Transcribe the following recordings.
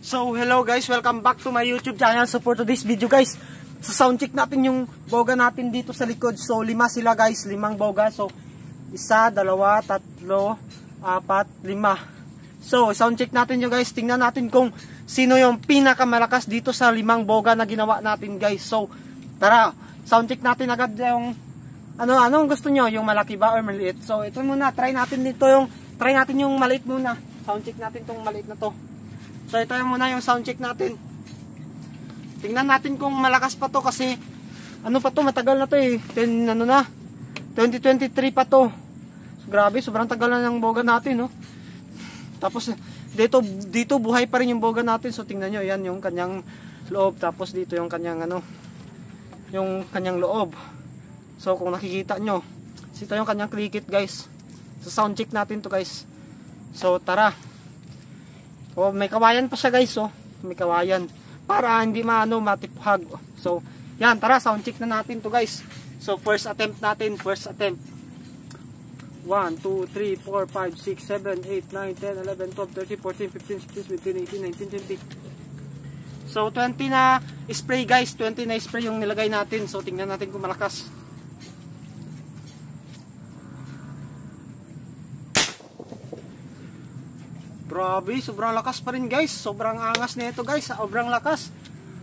So hello guys, welcome back to my YouTube channel. So for today's video guys, sa sound check natin yung boga natin dito sa likod. So 5 sila guys, 5 boga. So 1, 2, 3, 4, 5. So sound check natin yung guys. Tingnan natin kung sino yung pinakamalakas dito sa 5 boga na ginawa natin guys. So tara, sound check natin agad yung anong gusto nyo, yung malaki ba or maliit. So ito muna, try natin yung maliit muna. Sound check natin tong maliit na to. So ito yung muna yung sound check natin. Tingnan natin kung malakas pa to kasi matagal na to eh. 2023 pa to. So, grabe, sobrang tagal na ng boga natin, no. Tapos dito buhay pa rin yung boga natin. So tingnan nyo, yan yung kanyang loob. Tapos dito yung kanyang yung kanyang loob. So kung nakikita nyo, ito yung kanyang cricket guys. So sound check natin to guys. So tara. Oh, may kawayan pa siya guys, oh. May kawayan para hindi matipuhag. So, yan, tara, sound check na natin to guys. So, first attempt natin, first attempt. 1, 2, 3, 4, 5, 6, 7, 8, 9, 10, 11, 12, 13, 14, 15, 16, 17, 18, 19, 20. So, 20 na spray guys, 20 na spray yung nilagay natin. So, tingnan natin kung malakas. Grabe, sobrang lakas pa rin guys. Sobrang angas na ito guys. Sobrang lakas.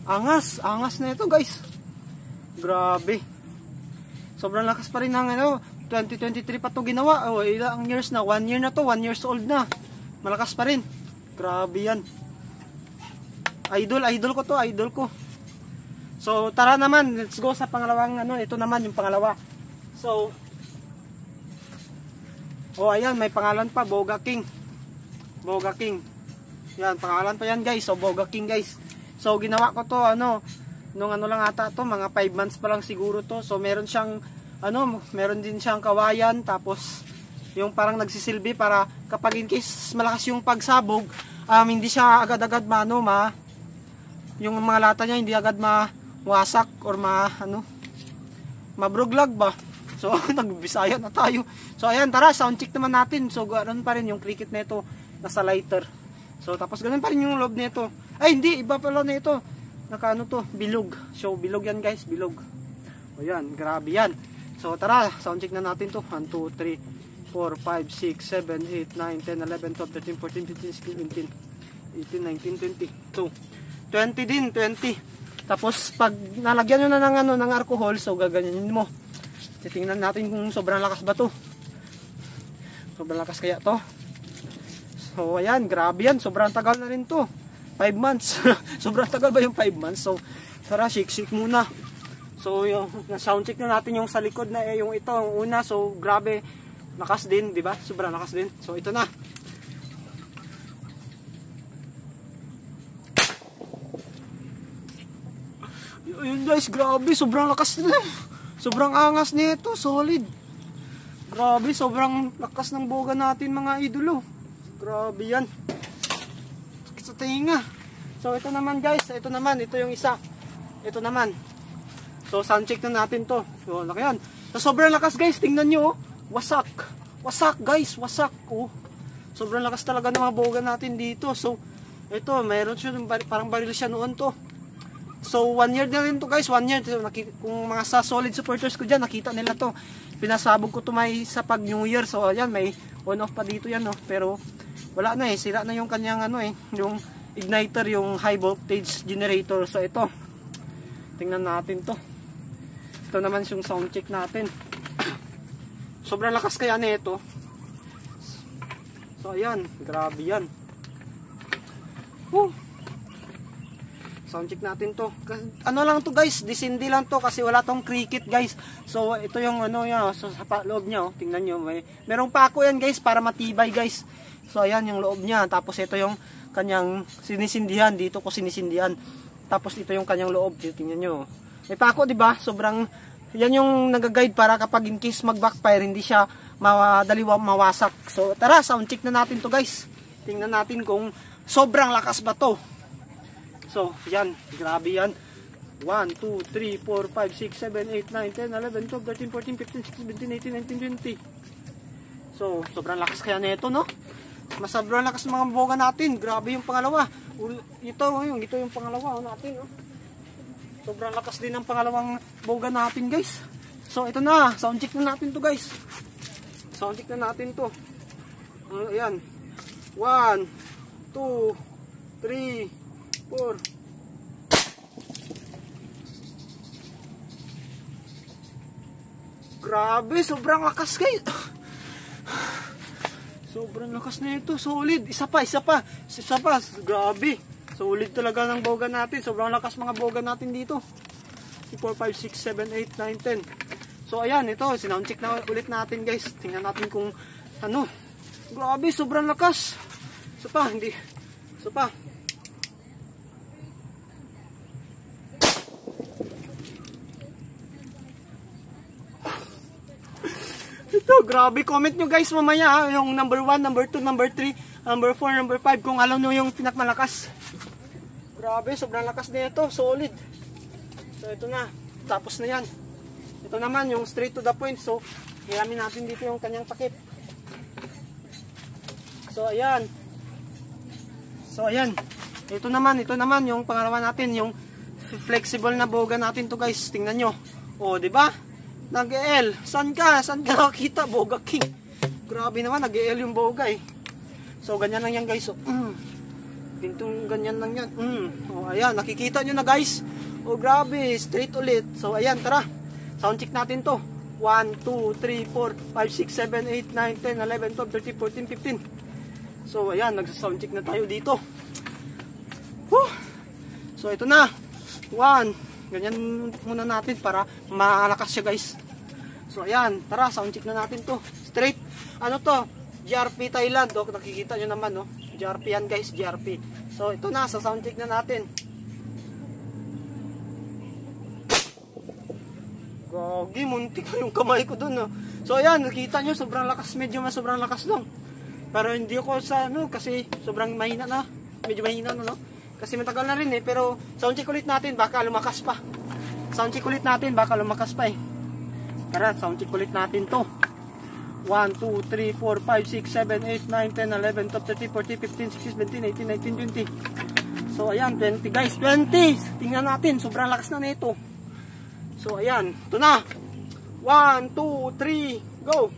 Angas na ito guys. Grabe. Sobrang lakas pa rin ng 2023 pa to ginawa. Oh, ilang years na? 1 year na to. 1 years old na. Malakas pa rin. Grabe yan. Idol ko to. Idol ko. So, tara naman. Let's go sa pangalawang ito naman yung pangalawa. So, oh, ayan. May pangalan pa. Boga King. Boga King. Yan, pangalan pa yan guys. So, Boga King guys. So, ginawa ko to, nung lang ata to, mga 5 months pa lang siguro to. So, meron siyang, meron din siyang kawayan. Tapos, yung parang nagsisilbi para kapag in case malakas yung pagsabog, hindi siya agad-agad yung mga lata niya hindi agad mawasak or mabruglag ba. So, nagbisaya na tayo. So, ayan, tara, sound check naman natin. So, ganoon pa rin yung cricket na ito. Nasa lighter. So tapos ganun pa rin yung loob nito. Ay hindi, iba pala nito. Bilog. So bilog yan guys, bilog. O yan, grabe yan. So tara, sound check na natin to. 1, 2, 3, 4, 5, 6, 7, 8, 9, 10, 11, 12, 13, 14, 15, 16, 17, 18, 19, 20. So 20 din, 20. Tapos pag nalagyan nyo na ng alcohol, so gaganyanin mo. Titingnan natin kung sobrang lakas ba to. Sobrang lakas kaya to. So ayan, grabe yan, sobrang tagal na rin to. 5 months. Sobrang tagal ba yung 5 months? So tara, shake muna. So yung sound check na natin yung sa likod na yung ito, ang una. So grabe, lakas din, di ba? Sobrang lakas din. So ito na. Ayun guys, grabe, sobrang lakas din. Sobrang angas nito, solid. Grabe, sobrang lakas ng boga natin mga idolo. Grabe yan. Sakit sa tinga. So ito naman guys, ito yung isa. Ito naman. So sound check na natin to. So laki yan. So sobrang lakas guys, tingnan nyo. Wasak. Wasak guys, wasak. Oh. Sobrang lakas talaga ng mga boga natin dito. So ito, mayroon siya, parang baril siya noon to. So 1 year na rin to guys, 1 year. Kung mga sa solid supporters ko dyan, nakita nila to. Pinasabog ko to sa pag New Year. So ayan, may on off pa dito yan, no. Pero wala na sira na yung kanyang yung igniter, yung high voltage generator. So ito, tingnan natin to. Ito naman yung sound check natin. Sobrang lakas kaya nito. So ayan, grabe yan. Sound check natin to. Lang to guys, disindi lang to kasi wala tong cricket guys. So ito yung so, sa loob niya, tingnan nyo, merong pako yan guys para matibay guys. So ayan yung loob niya. Tapos ito yung kanyang sinisindihan. Dito ko sinisindihan. Tapos ito yung kanyang loob. Tingnan nyo. May pako, di ba? Sobrang yan yung nag-guide para kapag in case mag-backfire, hindi siya madali mawasak. So tara, sound check na natin to guys. Tingnan natin kung sobrang lakas ba to. So yan, grabe yan. 1, 2, 3, 4, 5, 6, 7, 8, 9, 10, 11, 12, 13, 14, 15, 16, 17, 18, 19, 20. So sobrang lakas kaya nito, no? Mas sobrang lakas ng mga boga natin. Grabe yung pangalawa. Ito yung pangalawa natin. Sobrang lakas din ng pangalawang boga natin guys. So ito na, sound check na natin to guys. Sound check na natin to. Ayan. 1, 2, 3, 4. Grabe, sobrang lakas guys. Sobrang lakas na ito, solid. Isa pa. Grabe. Solid talaga ng boga natin. Sobrang lakas mga boga natin dito. 4, 5, 6, 7, 8, 9, 10. So ayan, ito, sinound check na ulit natin guys. Tingnan natin kung ano. Grabe, sobrang lakas. Isa pa. Ito, grabe. Comment nyo guys mamaya yung number 1, number 2, number 3, number 4, number 5 kung alam nyo yung pinakmalakas. Grabe, sobrang lakas na ito. Solid. So ito na. Tapos na yan. Ito naman yung straight to the point. So hiramin natin dito yung kanyang takip. So ayan. Ito naman yung pangalawa natin, yung flexible na boga natin to guys. Tingnan nyo. O, di ba? Nag-EL. Saan ka nakakita? Boga king. Grabe naman, nag-EL yung boga eh. So, ganyan lang yan guys. So, pintong ganyan lang yan. O, ayan, nakikita nyo na guys. O, grabe, straight ulit. So, ayan, tara. Sound check natin to. 1, 2, 3, 4, 5, 6, 7, 8, 9, 10, 11, 12, 13, 14, 15. So, ayan, nagsa-sound check na tayo dito. So, ito na. 1. Ganyan muna natin para malakas siya guys. So ayan, tara sound check na natin to. Straight, ano to? GRP Thailand. O, nakikita nyo naman no. GRP yan guys, GRP. So ito na, sa sound check na natin. Gagi, muntik na yung kamay ko dun no. So ayan, nakita nyo, sobrang lakas. Medyo sobrang lakas lang. Pero hindi ako sa ano, kasi sobrang mahina na. Medyo mahina na no. Kasi matagal na rin eh, pero sound check ulit natin, baka lumakas pa. Sound check ulit natin, baka lumakas pa eh. Tara, sound check ulit natin to. 1, 2, 3, 4, 5, 6, 7, 8, 9, 10, 11, 12, 13, 14, 15, 16, 17, 18, 19, 20. So ayan, 20 guys, 20! Tingnan natin, sobrang lakas na nito. So ayan, ito na. 1, 2, 3, go!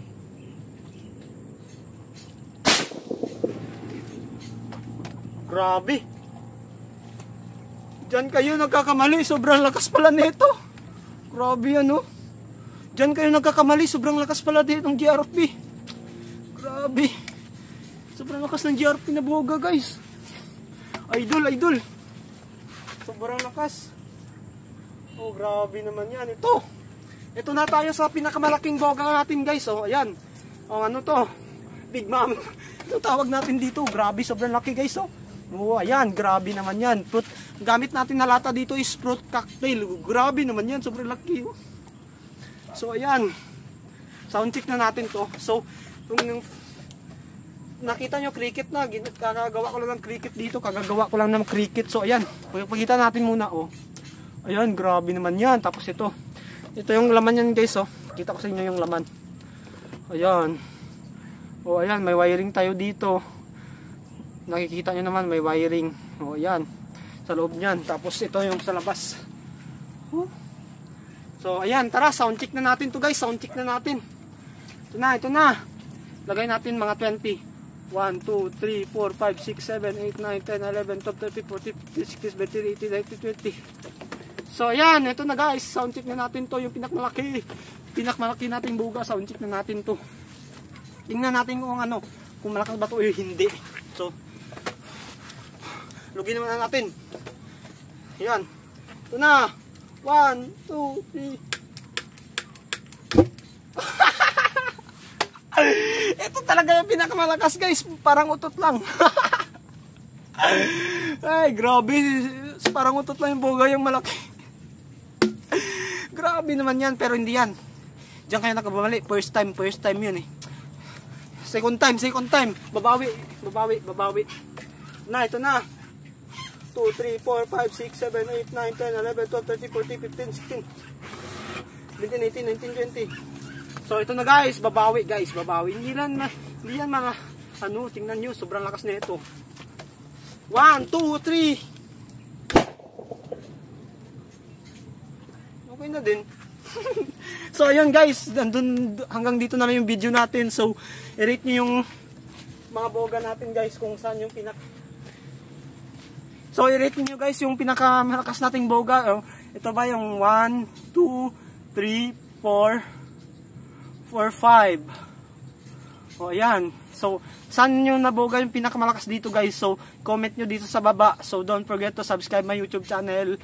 Grabe! Diyan kayo nagkakamali, sobrang lakas pala nito. Grabe ano. Diyan kayo nagkakamali, sobrang lakas pala dito ng GRP. Grabe. Sobrang lakas ng GRP na boga guys. Idol. Sobrang lakas. Oh, grabe naman yan. Ito na tayo sa pinakamalaking boga natin guys. Oh, ayan. Oh, ano to? Big Mom. Ito tawag natin dito. Grabe, sobrang laki guys. Oh. Oh, ayan, grabe naman yan. Fruit, gamit natin na lata dito is fruit cocktail. Grabe naman yan, sobrang laki. Oh. So, ayan. Sound check na natin to. So, kung nakita nyo cricket na, kagagawa ko lang ng cricket dito. Kagagawa ko lang ng cricket. So, ayan. Pagkita natin muna, oh. Ayan, grabe naman yan. Tapos ito. Ito yung laman yan, guys, oh. Kita ko sa inyo yung laman. Ayan. Oh, ayan, may wiring tayo dito. Nakikita nyo naman may wiring. O yan, sa loob nyan. Tapos ito yung sa labas. So ayan, tara sound check na natin to guys. Sound check na natin. Ito na. Lagay natin mga 20. 1, 2, 3, 4, 5, 6, 7, 8, 9, 10, 11, 12, 13, 14, 15, 16, 17, 18, 19, 20. So ayan, ito na guys. Sound check na natin to. Yung pinakmalaki nating buga. Sound check na natin to. Tingnan natin kung ano, kung malakas ba to o hindi. So lugin naman natin. Yan. Ito na. 1, 2, 3. Ito talaga yung pinakamalakas guys. Parang utot lang. Ay, grabe. Parang utot lang yung boga yung malaki. Grabe naman yan. Pero hindi yan. Diyan kayo nakabumali. First time yun eh. Second time. Babawi. Na, ito na. 2, 3, 4, 5, 6, 7, 8, 9, 10, 11, 12, 13, 14, 15, 16, 17, 18, 19, 20. So ito na guys, babawi. Hindi yan mga ano, tingnan nyo, sobrang lakas na ito. 1, 2, 3. Okay na din. So ayun guys, hanggang dito na lang yung video natin. So i-rate nyo yung mga boga natin guys kung saan yung So i-rate nyo guys yung pinakamalakas nating boga. Oh, ito ba yung 1, 2, 3, 4, 5. O ayan. So saan nyo naboga yung pinakamalakas dito guys? So comment nyo dito sa baba. So don't forget to subscribe my YouTube channel.